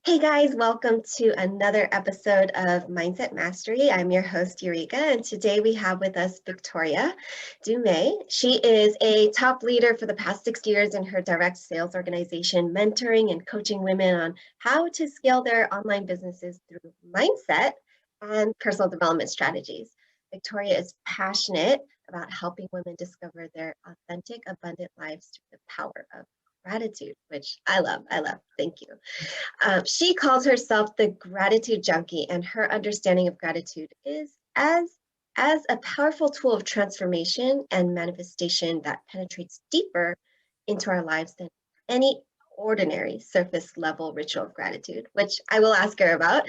Hey guys, welcome to another episode of Mindset Mastery. I'm your host, Eureka, and today we have with us Victoria Dumais. She is a top leader for the past 6 years in her direct sales organization, mentoring and coaching women on how to scale their online businesses through mindset and personal development strategies. Victoria is passionate about helping women discover their authentic, abundant lives through the power of gratitude, which I love. Thank you. She calls herself the gratitude junkie, and her understanding of gratitude is as a powerful tool of transformation and manifestation that penetrates deeper into our lives than any ordinary surface level ritual of gratitude, which I will ask her about.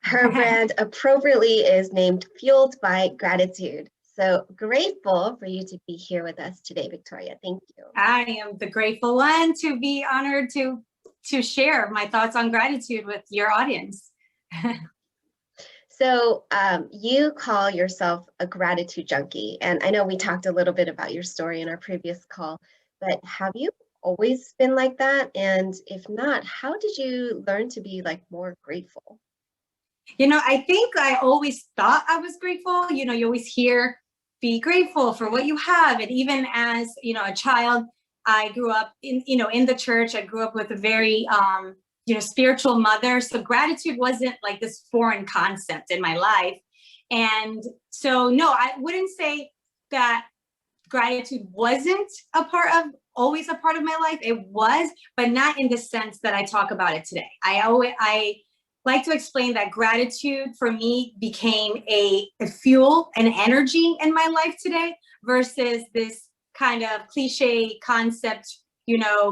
Her brand appropriately is named Fueled by Gratitude. So grateful for you to be here with us today, Victoria. Thank you. I am the grateful one to be honored to share my thoughts on gratitude with your audience. So you call yourself a gratitude junkie, and I know we talked a little bit about your story in our previous call, but have you always been like that? And if not, how did you learn to be like more grateful? I think I always thought I was grateful. You always hear, be grateful for what you have. And even as, a child, I grew up in the church. I grew up with a very, spiritual mother. So gratitude wasn't like this foreign concept in my life. And so, no, I wouldn't say that gratitude wasn't always a part of my life. It was, but not in the sense that I talk about it today. I like to explain that gratitude for me became a fuel, an energy in my life today versus this kind of cliche concept,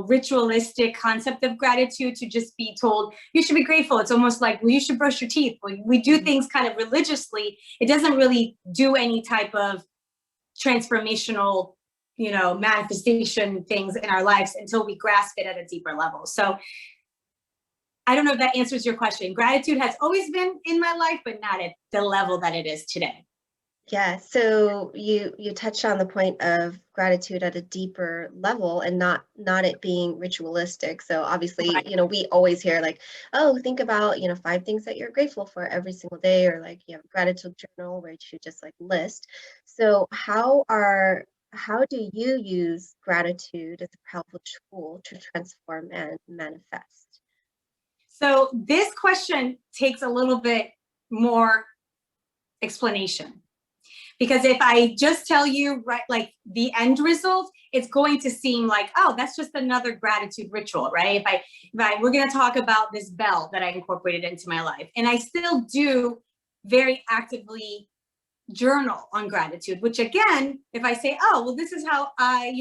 ritualistic concept of gratitude to just be told you should be grateful. It's almost like, well, you should brush your teeth. We do things kind of religiously. It doesn't really do any type of transformational, manifestation things in our lives until we grasp it at a deeper level. So I don't know if that answers your question. Gratitude has always been in my life, but not at the level that it is today. Yeah, so you touched on the point of gratitude at a deeper level and not it being ritualistic. So obviously, Right. We always hear like, oh, think about, 5 things that you're grateful for every single day, or like you have a gratitude journal where you just like list. So how do you use gratitude as a powerful tool to transform and manifest? So this question takes a little bit more explanation. Because if I just tell you, right, like the end result, it's going to seem like, oh, that's just another gratitude ritual, right? We're going to talk about this bell that I incorporated into my life. And I still do very actively journal on gratitude, which again, if I say, oh, well, this is how I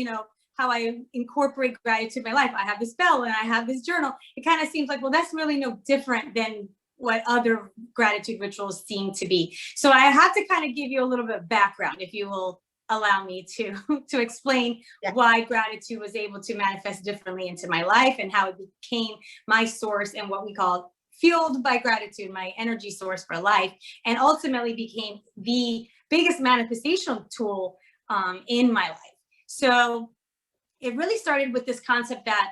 incorporate gratitude in my life. I have this bell and I have this journal. It kind of seems like, well, that's really no different than what other gratitude rituals seem to be. So I have to kind of give you a little bit of background, if you will allow me to explain why gratitude was able to manifest differently into my life and how it became my source and what we call fueled by gratitude, my energy source for life, and ultimately became the biggest manifestation tool in my life. So it really started with this concept that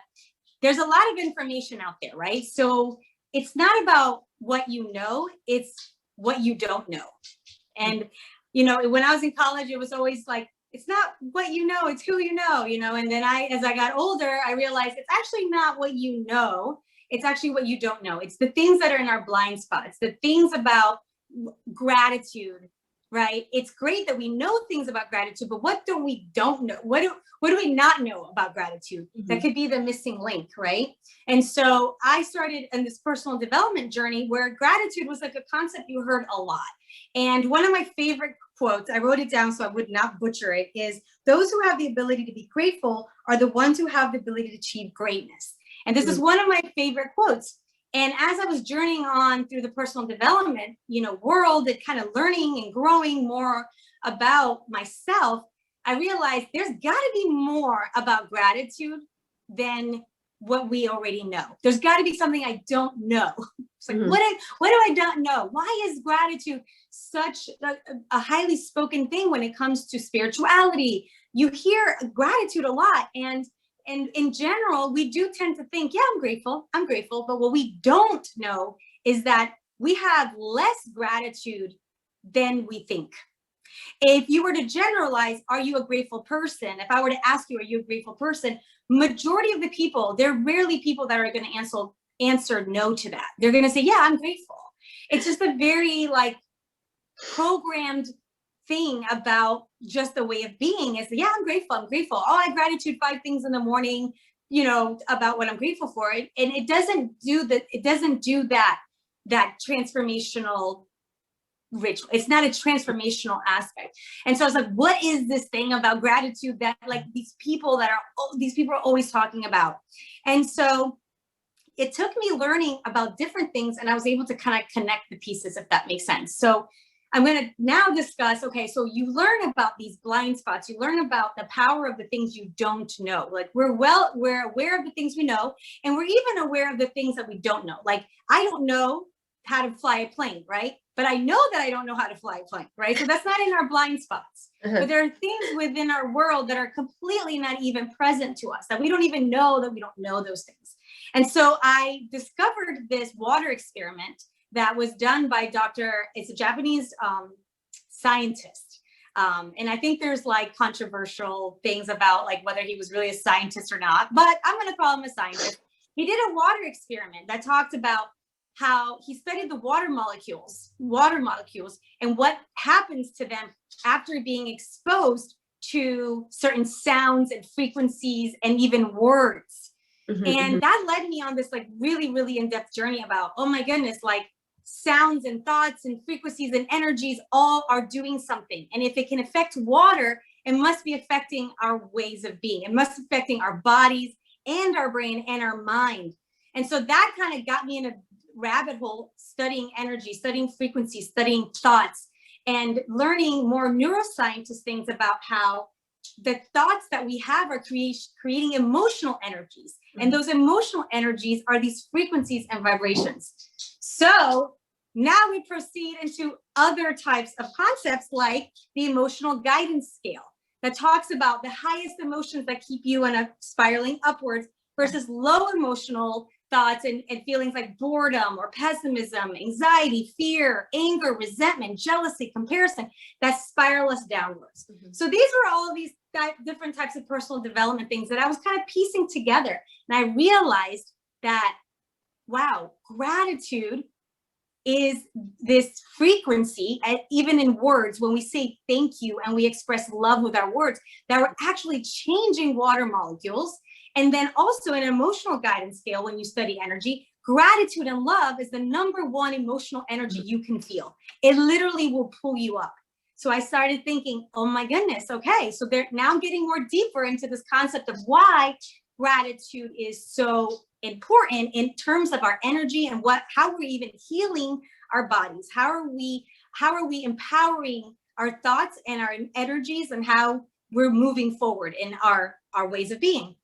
there's a lot of information out there, right? So it's not about what you know, it's what you don't know. And, when I was in college, it was always like, it's not what you know, it's who you know, and then as I got older, I realized it's actually not what you know, it's actually what you don't know. It's the things that are in our blind spots, the things about gratitude, right? It's great that we know things about gratitude, but what don't know? What do we not know about gratitude? Mm-hmm. That could be the missing link, right? And so I started in this personal development journey where gratitude was like a concept you heard a lot. And one of my favorite quotes, I wrote it down so I would not butcher it, is those who have the ability to be grateful are the ones who have the ability to achieve greatness. And this is one of my favorite quotes. And as I was journeying on through the personal development, world and kind of learning and growing more about myself, I realized there's got to be more about gratitude than what we already know. There's got to be something I don't know. It's like, what do I not know? Why is gratitude such a highly spoken thing when it comes to spirituality? You hear gratitude a lot, and And in general, we do tend to think, yeah, I'm grateful. But what we don't know is that we have less gratitude than we think. If you were to generalize, are you a grateful person? If I were to ask you, are you a grateful person? Majority of the people, there are rarely people that are going to answer no to that. They're going to say, yeah, I'm grateful. It's just a very like programmed thing about just the way of being is, yeah, I'm grateful. Oh, I gratitude 5 things in the morning, about what I'm grateful for. And it doesn't do that transformational ritual. It's not a transformational aspect. And so I was like, what is this thing about gratitude that like these people are always talking about? And so it took me learning about different things, and I was able to kind of connect the pieces, if that makes sense. So I'm going to now discuss, okay, so you learn about these blind spots, you learn about the power of the things you don't know. Like we're aware of the things we know, and we're even aware of the things that we don't know. Like I don't know how to fly a plane, right? But I know that I don't know how to fly a plane, right? So that's not in our blind spots. But there are things within our world that are completely not even present to us, that we don't even know that we don't know those things. And so I discovered this water experiment that was done by it's a Japanese scientist. And I think there's like controversial things about like whether he was really a scientist or not, but I'm going to call him a scientist. He did a water experiment that talked about how he studied the water molecules and what happens to them after being exposed to certain sounds and frequencies and even words. And that led me on this like really, really in-depth journey about, oh my goodness, like sounds and thoughts and frequencies and energies all are doing something. And if it can affect water, it must be affecting our ways of being. It must be affecting our bodies and our brain and our mind. And so that kind of got me in a rabbit hole, studying energy, studying frequencies, studying thoughts, and learning more neuroscientist things about how the thoughts that we have are creating emotional energies. And those emotional energies are these frequencies and vibrations. So now we proceed into other types of concepts like the emotional guidance scale that talks about the highest emotions that keep you in a spiraling upwards versus low emotional thoughts and feelings like boredom or pessimism, anxiety, fear, anger, resentment, jealousy, comparison that spiral us downwards. So these were all of these different types of personal development things that I was kind of piecing together. And I realized that, wow, gratitude is this frequency, even in words, when we say thank you and we express love with our words, that we're actually changing water molecules. And then also an emotional guidance scale, when you study energy, gratitude and love is the #1 emotional energy you can feel. It literally will pull you up. So I started thinking, oh my goodness, okay, so they're now getting more deeper into this concept of why gratitude is so important in terms of our energy and how we're even healing our bodies. How are we empowering our thoughts and our energies and how we're moving forward in our ways of being.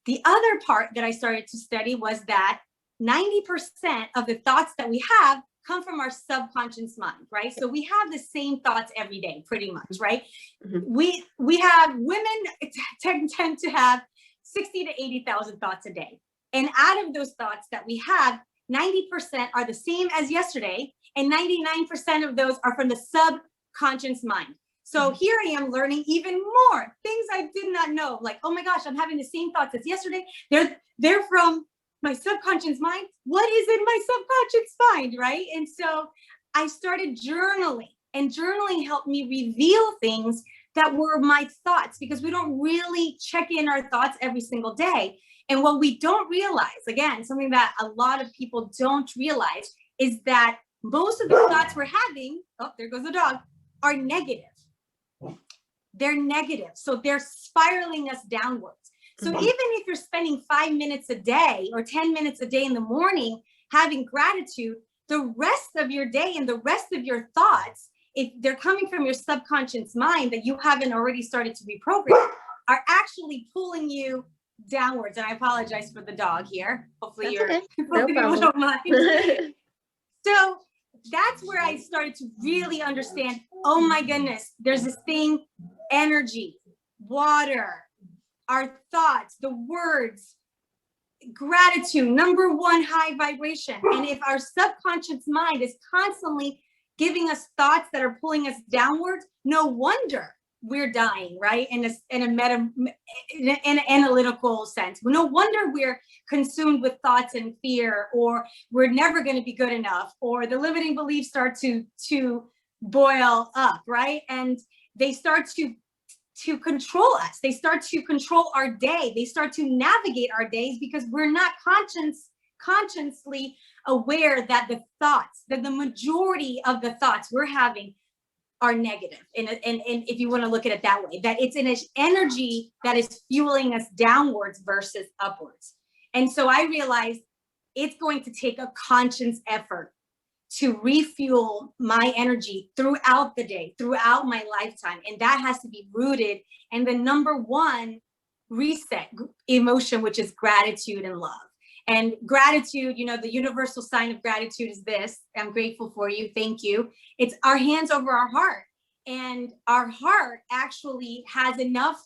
The other part that I started to study was that 90% of the thoughts that we have come from our subconscious mind, right? So we have the same thoughts every day, pretty much, right? We have women tend to have 60 to 80,000 thoughts a day. And out of those thoughts that we have, 90% are the same as yesterday, and 99% of those are from the subconscious mind. So here I am learning even more things I did not know. Like, oh my gosh, I'm having the same thoughts as yesterday. They're from my subconscious mind. What is in my subconscious mind, right? And so I started journaling, and journaling helped me reveal things that were my thoughts, because we don't really check in our thoughts every single day. And what we don't realize, again, something that a lot of people don't realize, is that most of the thoughts we're having, oh, there goes the dog, are negative. They're negative. So they're spiraling us downwards. So even if you're spending 5 minutes a day or 10 minutes a day in the morning having gratitude, the rest of your day and the rest of your thoughts, if they're coming from your subconscious mind that you haven't already started to reprogram, are actually pulling you downwards. And I apologize for the dog here. Hopefully you don't mind. So that's where I started to really understand, oh my goodness, there's this thing, energy, water, our thoughts, the words, gratitude, number one high vibration. And if our subconscious mind is constantly giving us thoughts that are pulling us downwards, no wonder we're dying, right? In an analytical sense. No wonder we're consumed with thoughts and fear, or we're never going to be good enough, or the limiting beliefs start to boil up, right? And they start to control us. They start to control our day. They start to navigate our days because we're not consciously aware that the majority of the thoughts we're having are negative. And if you want to look at it that way, that it's an energy that is fueling us downwards versus upwards. And so I realized it's going to take a conscious effort to refuel my energy throughout the day, throughout my lifetime. And that has to be rooted in the number one reset emotion, which is gratitude and love. And gratitude, you know, the universal sign of gratitude is this: I'm grateful for you, thank you. It's our hands over our heart. And our heart actually has enough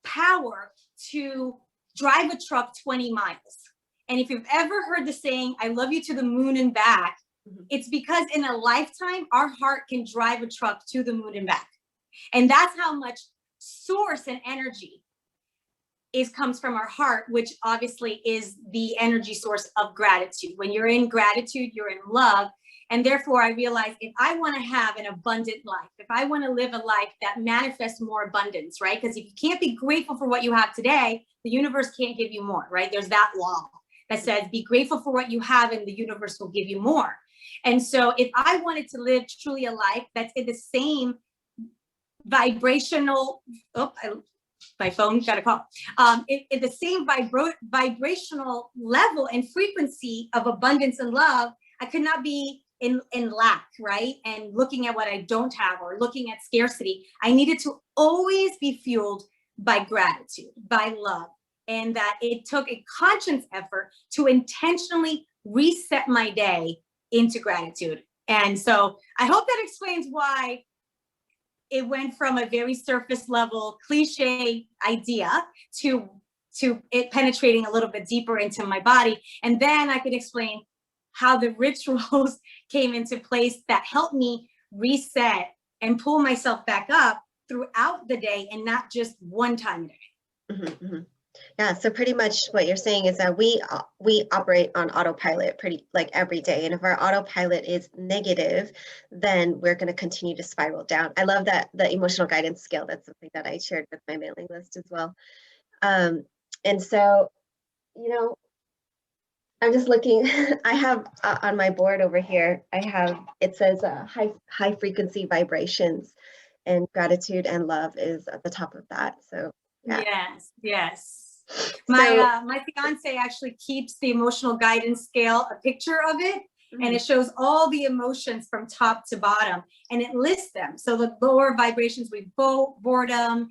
power to drive a truck 20 miles. And if you've ever heard the saying, I love you to the moon and back, it's because in a lifetime, our heart can drive a truck to the moon and back. And that's how much source and energy comes from our heart, which obviously is the energy source of gratitude. When you're in gratitude, you're in love. And therefore, I realized if I want to have an abundant life, if I want to live a life that manifests more abundance, right? Because if you can't be grateful for what you have today, the universe can't give you more, right? There's that law that says be grateful for what you have and the universe will give you more. And so if I wanted to live truly a life that's in the same vibrational, my phone got a call, in the same vibrational level and frequency of abundance and love, I could not be in lack, right? And looking at what I don't have or looking at scarcity. I needed to always be fueled by gratitude, by love. And that it took a conscious effort to intentionally reset my day into gratitude. And so I hope that explains why it went from a very surface level cliche idea to it penetrating a little bit deeper into my body. And then I could explain how the rituals came into place that helped me reset and pull myself back up throughout the day and not just one time a day. Mm-hmm, mm-hmm. Yeah, so pretty much what you're saying is that we operate on autopilot pretty like every day. And if our autopilot is negative, then we're going to continue to spiral down. I love that the emotional guidance scale. That's something that I shared with my mailing list as well. And so, you know, I'm just looking, I have on my board over here, it says high frequency vibrations, and gratitude and love is at the top of that. So yeah. Yes. My fiance actually keeps the emotional guidance scale, a picture of it, and it shows all the emotions from top to bottom, and it lists them. So the lower vibrations would be boredom,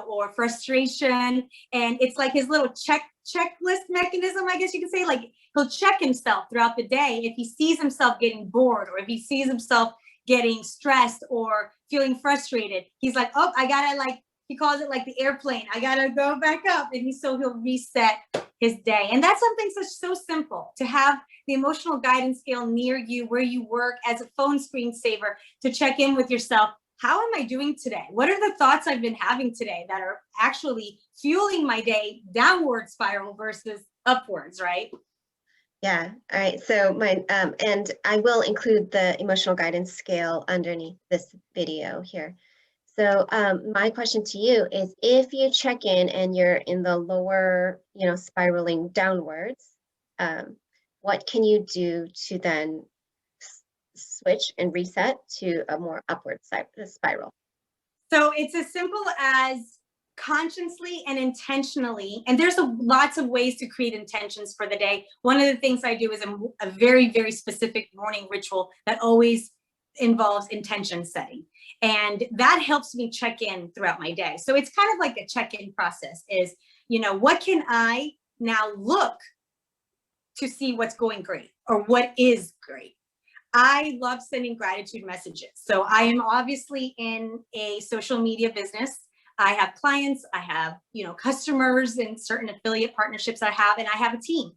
or frustration, and it's like his little checklist mechanism, I guess you could say. Like he'll check himself throughout the day if he sees himself getting bored or if he sees himself getting stressed or feeling frustrated. He's like, oh, I gotta he calls it like the airplane. I gotta go back up, and he'll reset his day. And that's something so simple, to have the emotional guidance scale near you where you work as a phone screensaver to check in with yourself. How am I doing today? What are the thoughts I've been having today that are actually fueling my day downward spiral versus upwards, right? Yeah. All right. So and I will include the emotional guidance scale underneath this video here. So my question to you is, if you check in and you're in the lower, spiraling downwards, what can you do to then switch and reset to a more upward spiral? So it's as simple as consciously and intentionally, and there's lots of ways to create intentions for the day. One of the things I do is a very, very specific morning ritual that always involves intention setting. And that helps me check in throughout my day. So it's kind of like a check-in process is, what can I now look to see what's going great or what is great? I love sending gratitude messages. So I am obviously in a social media business. I have clients, I have, customers and certain affiliate partnerships I have, and I have a team.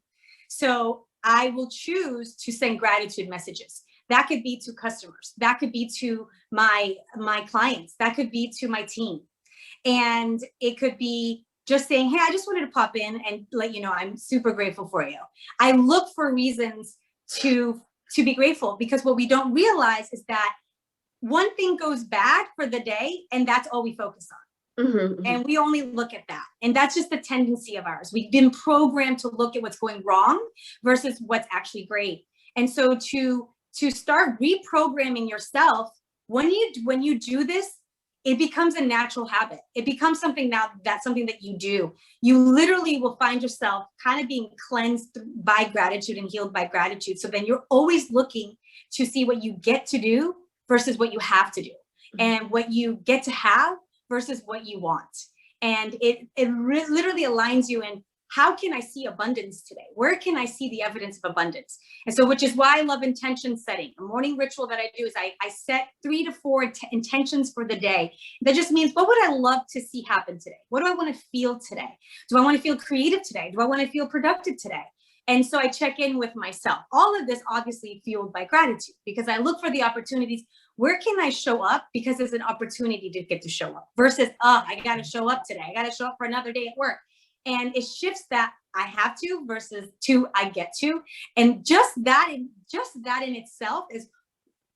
So I will choose to send gratitude messages. That could be to customers. That could be to my clients. That could be to my team. And it could be just saying, hey, I just wanted to pop in and let you know I'm super grateful for you. I look for reasons to be grateful, because what we don't realize is that one thing goes bad for the day and that's all we focus on. And we only look at that. And that's just the tendency of ours. We've been programmed to look at what's going wrong versus what's actually great. And so to start reprogramming yourself, when you do this, it becomes a natural habit. It becomes something that's something that you do. You literally will find yourself kind of being cleansed by gratitude and healed by gratitude. So then you're always looking to see what you get to do versus what you have to do, and what you get to have versus what you want. And it literally aligns you in, how can I see abundance today? Where can I see the evidence of abundance? And so, which is why I love intention setting. A morning ritual that I do is I set 3 to 4 intentions for the day. That just means, what would I love to see happen today? What do I want to feel today? Do I want to feel creative today? Do I want to feel productive today? And so I check in with myself. All of this obviously fueled by gratitude, because I look for the opportunities. Where can I show up? Because there's an opportunity to get to show up versus, I got to show up today. I got to show up for another day at work. And it shifts that I have to versus to I get to. And just that in itself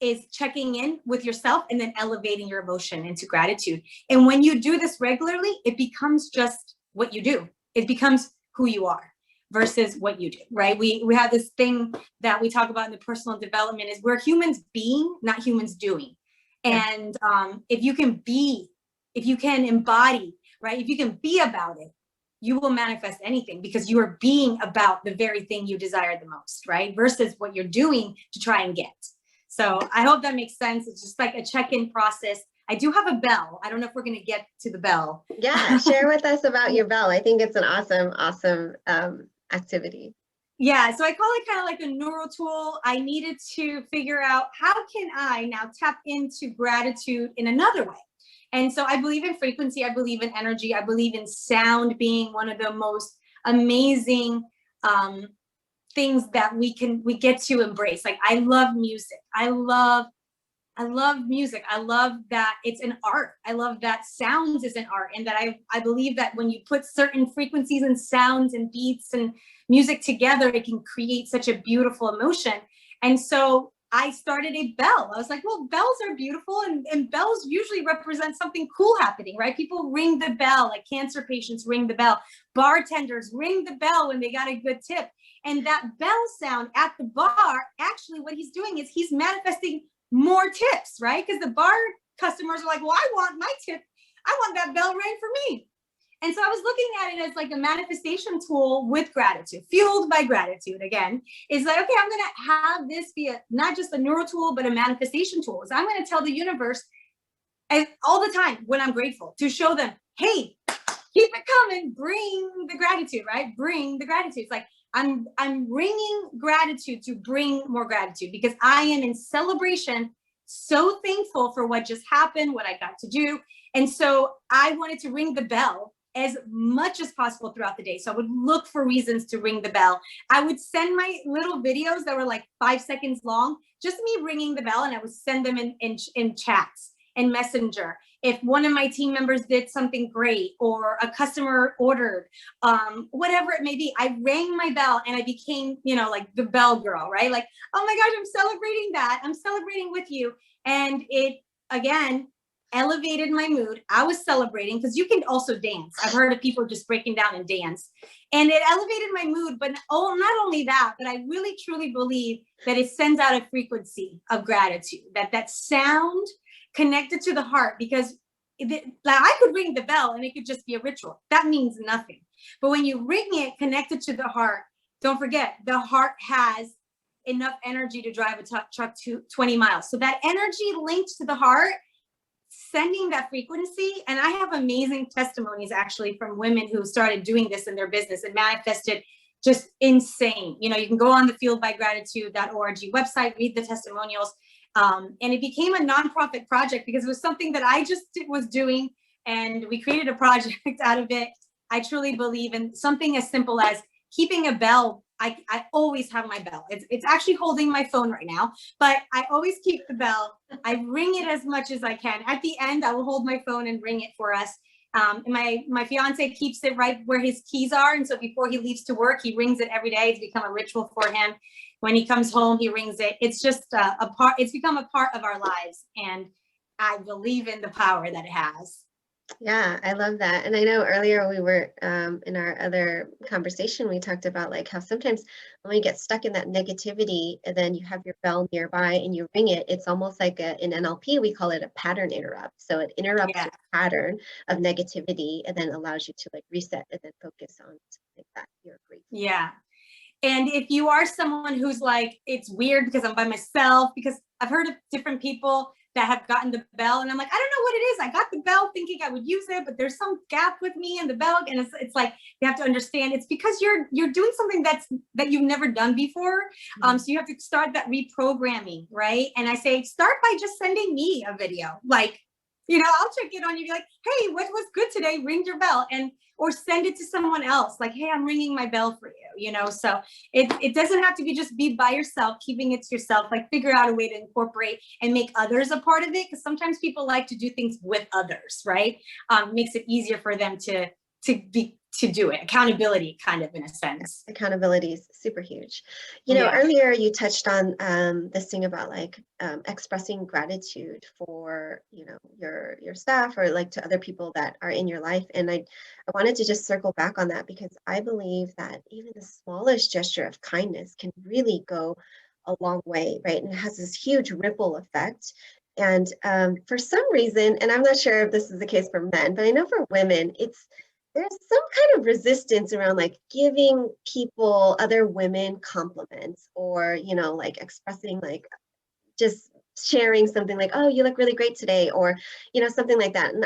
is checking in with yourself and then elevating your emotion into gratitude. And when you do this regularly, it becomes just what you do. It becomes who you are versus what you do, right? We have this thing that we talk about in the personal development is we're humans being, not humans doing. And if you can embody, right? If you can be about it, you will manifest anything, because you are being about the very thing you desire the most, right? Versus what you're doing to try and get. So I hope that makes sense. It's just like a check-in process. I do have a bell. I don't know if we're going to get to the bell. Yeah, share with us about your bell. I think it's an awesome activity. Yeah, so I call it kind of like a neural tool. I needed to figure out, how can I now tap into gratitude in another way? And so I believe in frequency. I believe in energy. I believe in sound being one of the most amazing things that we get to embrace. Like, I love music. I love music. I love that it's an art. I love that sounds is an art. And that I believe that when you put certain frequencies and sounds and beats and music together, it can create such a beautiful emotion. And so I started a bell. I was like, well, bells are beautiful, and bells usually represent something cool happening, right? People ring the bell, like cancer patients ring the bell. Bartenders ring the bell when they got a good tip. And that bell sound at the bar, actually what he's doing is he's manifesting more tips, right? Because the bar customers are like, well, I want my tip. I want that bell rang for me. And so I was looking at it as like a manifestation tool with gratitude, fueled by gratitude. Again, it's like, okay, I'm going to have this be not just a neural tool, but a manifestation tool. So I'm going to tell the universe all the time when I'm grateful, to show them, hey, keep it coming, bring the gratitude, right? Bring the gratitude. It's like, I'm bringing gratitude to bring more gratitude, because I am in celebration, so thankful for what just happened, what I got to do. And so I wanted to ring the bell as much as possible throughout the day. So I would look for reasons to ring the bell. I would send my little videos that were like 5 seconds long, just me ringing the bell, and I would send them in chats and Messenger. If one of my team members did something great, or a customer ordered, whatever it may be, I rang my bell and I became, like the bell girl, right? Like, oh my gosh, I'm celebrating that. I'm celebrating with you. And it, again, elevated my mood. I was celebrating, because you can also dance. I've heard of people just breaking down and dance. And it elevated my mood. But not only that, but I really truly believe that it sends out a frequency of gratitude, that sound connected to the heart, because I could ring the bell and it could just be a ritual. That means nothing. But when you ring it connected to the heart, don't forget, the heart has enough energy to drive a truck to 20 miles. So that energy linked to the heart, sending that frequency. And I have amazing testimonies actually from women who started doing this in their business and manifested just insane. You can go on the fueledbygratitude.org website, read the testimonials. And it became a nonprofit project, because it was something that I just was doing and we created a project out of it. I truly believe in something as simple as keeping a bell. I always have my bell. It's actually holding my phone right now, but I always keep the bell. I ring it as much as I can. At the end, I will hold my phone and ring it for us. And my fiance keeps it right where his keys are. And so before he leaves to work, he rings it every day. It's become a ritual for him. When he comes home, he rings it. It's just it's become a part of our lives. And I believe in the power that it has. Yeah, I love that. And I know earlier we were in our other conversation, we talked about like how sometimes when we get stuck in that negativity and then you have your bell nearby and you ring it, it's almost like in NLP, we call it a pattern interrupt. So it interrupts your pattern of negativity and then allows you to like reset and then focus on something that you're grateful for. Yeah. And if you are someone who's like, it's weird because I'm by myself, because I've heard of different people that have gotten the bell and I'm like, I don't know what it is. I got the bell thinking I would use it, but there's some gap with me and the bell. And it's like, you have to understand it's because you're doing something that you've never done before. So you have to start that reprogramming, right? And I say, start by just sending me a video. Like, I'll check in on you, be like, hey, what was good today? Ring your bell. Or send it to someone else. Like, hey, I'm ringing my bell for you, So it doesn't have to be by yourself, keeping it to yourself, like figure out a way to incorporate and make others a part of it. Because sometimes people like to do things with others, right? Makes it easier for them to do it. Accountability, kind of, in a sense. Accountability is super huge. Earlier you touched on this thing about like expressing gratitude for your staff or like to other people that are in your life, and I wanted to just circle back on that because I believe that even the smallest gesture of kindness can really go a long way, right? And it has this huge ripple effect. And for some reason, and I'm not sure if this is the case for men, but I know for women, there's some kind of resistance around like giving other women compliments or, like expressing like just sharing something like, oh, you look really great today, or, something like that. And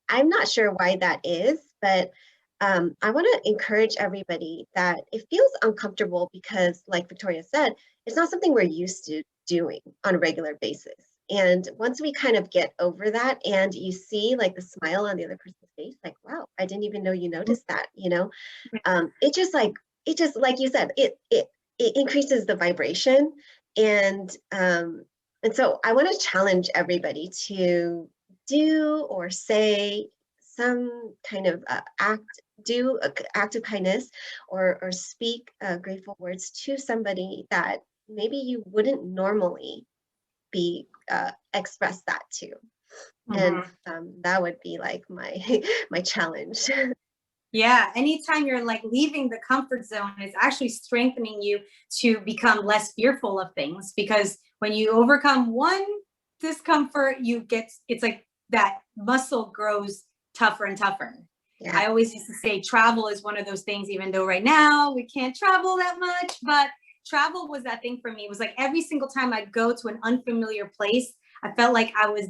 I'm not sure why that is, but I want to encourage everybody that it feels uncomfortable because like Victoria said, it's not something we're used to doing on a regular basis. And once we kind of get over that and you see like the smile on the other person's face, like, wow, I didn't even know you noticed that, it just like you said, it increases the vibration. And so I want to challenge everybody to do or say some kind of do an act of kindness or speak grateful words to somebody that maybe you wouldn't normally be express that to. And that would be like my challenge. Yeah, anytime you're like leaving the comfort zone, it's actually strengthening you to become less fearful of things, because when you overcome one discomfort, it's like that muscle grows tougher and tougher. Yeah. I always used to say travel is one of those things, even though right now we can't travel that much, but travel was that thing for me. It was like every single time I'd go to an unfamiliar place, I felt like I was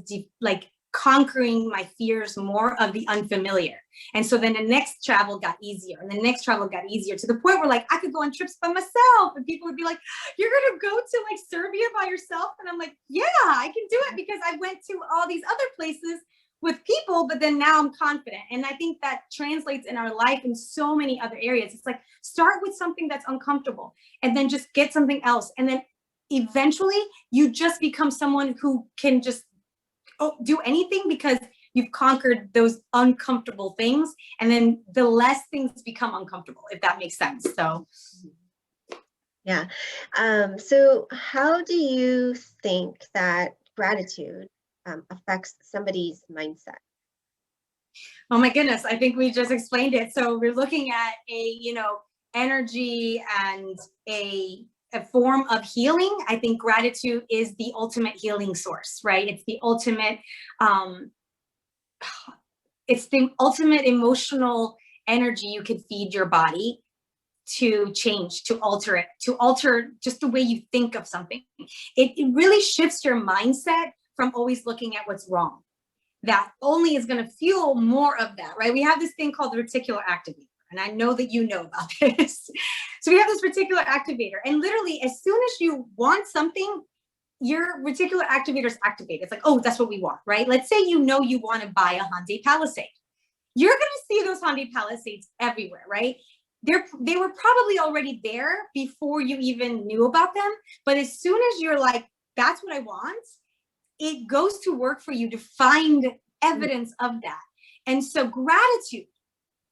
conquering my fears more of the unfamiliar. And so then the next travel got easier and the next travel got easier to the point where like I could go on trips by myself and people would be like, you're going to go to like Serbia by yourself? And I'm like, yeah, I can do it because I went to all these other places with people, but then now I'm confident. And I think that translates in our life in so many other areas. It's like, start with something that's uncomfortable and then just get something else. And then eventually you just become someone who can just do anything because you've conquered those uncomfortable things. And then the less things become uncomfortable, if that makes sense. So. Yeah. So how do you think that gratitude affects somebody's mindset? Oh my goodness, I think we just explained it. So we're looking at energy and a form of healing. I think gratitude is the ultimate healing source, right? It's the ultimate, emotional energy you could feed your body to change, to alter just the way you think of something. It really shifts your mindset from always looking at what's wrong. That only is going to fuel more of that, right? We have this thing called the reticular activator, and I know that you know about this. So we have this reticular activator, and literally as soon as you want something, your reticular activator is activated. It's like, oh, that's what we want, right? Let's say you know you want to buy a Hyundai Palisade. You're going to see those Hyundai Palisades everywhere, right? They were probably already there before you even knew about them. But as soon as you're like, that's what I want, it goes to work for you to find evidence of that. And so gratitude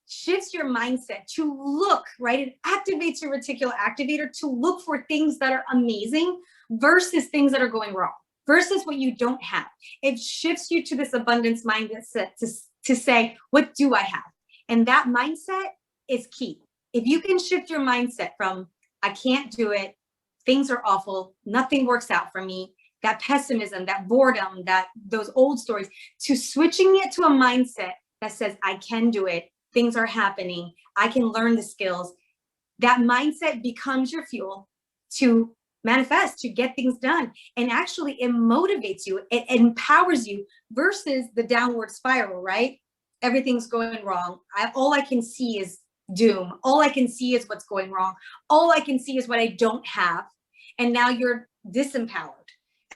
shifts your mindset to look, right? It activates your reticular activator to look for things that are amazing versus things that are going wrong, versus what you don't have. It shifts you to this abundance mindset to say, what do I have? And that mindset is key. If you can shift your mindset from, I can't do it, things are awful, nothing works out for me, that pessimism, that boredom, those old stories, to switching it to a mindset that says, I can do it, things are happening, I can learn the skills. That mindset becomes your fuel to manifest, to get things done. And actually it motivates you, it empowers you versus the downward spiral, right? Everything's going wrong. All I can see is doom. All I can see is what's going wrong. All I can see is what I don't have. And now you're disempowered.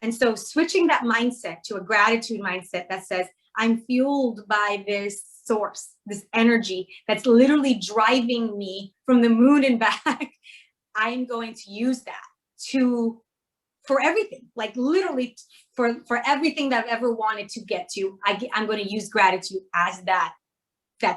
And so switching that mindset to a gratitude mindset that says, I'm fueled by this source, this energy that's literally driving me from the moon and back. I'm going to use that for everything, like literally for everything that I've ever wanted to get to. I'm going to use gratitude as that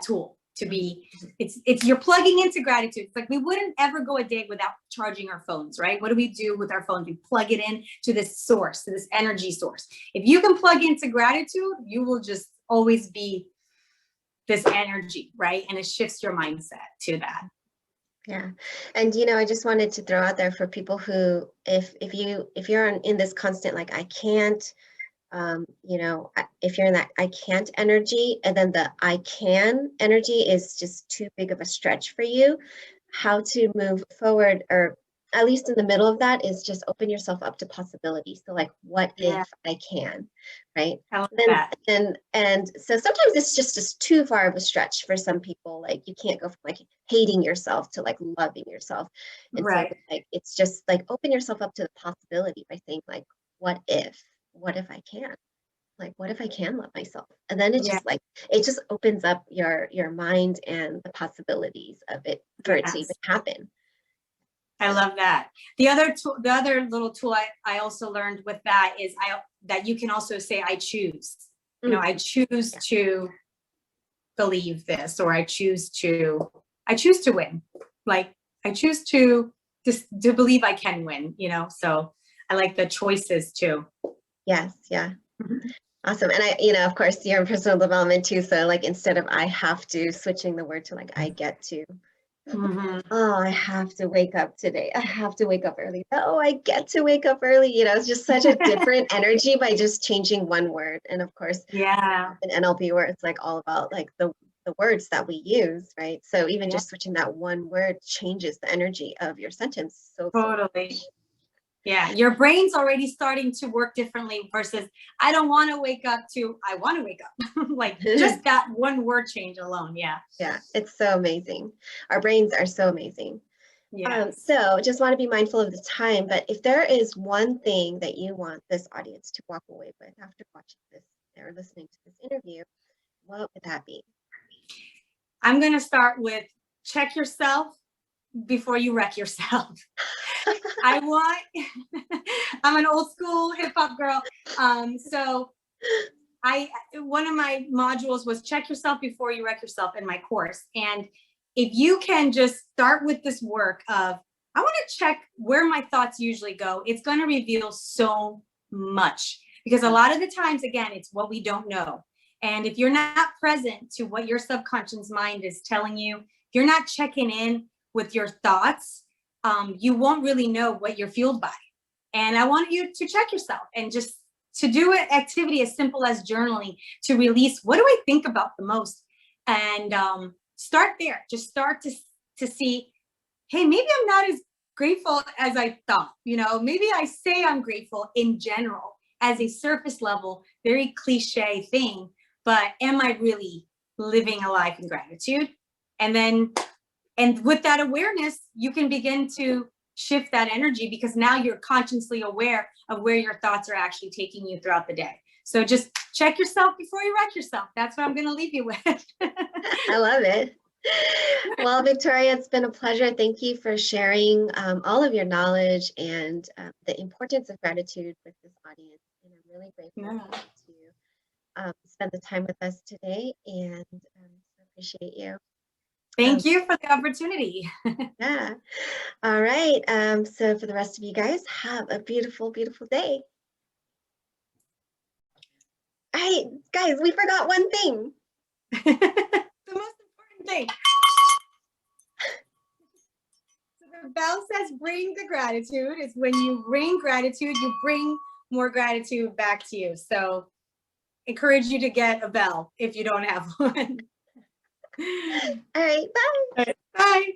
tool to be, it's you're plugging into gratitude. It's like we wouldn't ever go a day without charging our phones, right? What do we do with our phones? We plug it in to this source, to this energy source. If you can plug into gratitude, you will just always be this energy, right? And it shifts your mindset to that. Yeah. And, I just wanted to throw out there for people who, if you're in this constant, like, I can't, if you're in that I can't energy, and then the I can energy is just too big of a stretch for you, how to move forward, or at least in the middle of that, is just open yourself up to possibilities. So like, what if I can, right? I love that. And so sometimes it's just too far of a stretch for some people. Like, you can't go from like hating yourself to like loving yourself. And right. So like, it's just like, open yourself up to the possibility by saying like, what if I can? Like, what if I can love myself? And then it just opens up your mind and the possibilities of it for it to even happen. I love that. The other little tool I also learned with that is that you can also say, I choose. I choose to believe this, or I choose to win. Like, I choose to believe I can win, so I like the choices too. Yes. Yeah. Mm-hmm. Awesome. And I, of course, you're in personal development too. So like, instead of I have to, switching the word to like, I get to. Mm-hmm. Oh, I have to wake up today. I have to wake up early. Oh, I get to wake up early. It's just such a different energy by just changing one word. And of course, in NLP, where it's like all about like the words that we use, right? So even just switching that one word changes the energy of your sentence. So totally. Yeah, your brain's already starting to work differently versus I don't want to wake up to I want to wake up. Like, just that one word change alone. Yeah. Yeah, it's so amazing. Our brains are so amazing. Yeah. So just want to be mindful of the time, but if there is one thing that you want this audience to walk away with after watching this or listening to this interview, what would that be? I'm going to start with check yourself before you wreck yourself. I'm an old school hip hop girl. So one of my modules was check yourself before you wreck yourself in my course. And if you can just start with this work of, I want to check where my thoughts usually go, it's going to reveal so much, because a lot of the times, again, it's what we don't know. And if you're not present to what your subconscious mind is telling you, if you're not checking in with your thoughts, you won't really know what you're fueled by. And I want you to check yourself and just to do an activity as simple as journaling, to release, what do I think about the most? And start there. Just start to see, hey, maybe I'm not as grateful as I thought. Maybe I say I'm grateful in general as a surface level, very cliche thing, but am I really living a life in gratitude? And with that awareness, you can begin to shift that energy, because now you're consciously aware of where your thoughts are actually taking you throughout the day. So just check yourself before you wreck yourself. That's what I'm going to leave you with. I love it. Well, Victoria, it's been a pleasure. Thank you for sharing all of your knowledge and the importance of gratitude with this audience. And I'm really grateful to spend the time with us today, and appreciate you. Thank you for the opportunity. Yeah. All right. So for the rest of you guys, have a beautiful, beautiful day. All right, guys, we forgot one thing. The most important thing. So the bell says bring the gratitude. It's when you bring gratitude, you bring more gratitude back to you. So encourage you to get a bell if you don't have one. All right, bye. Bye.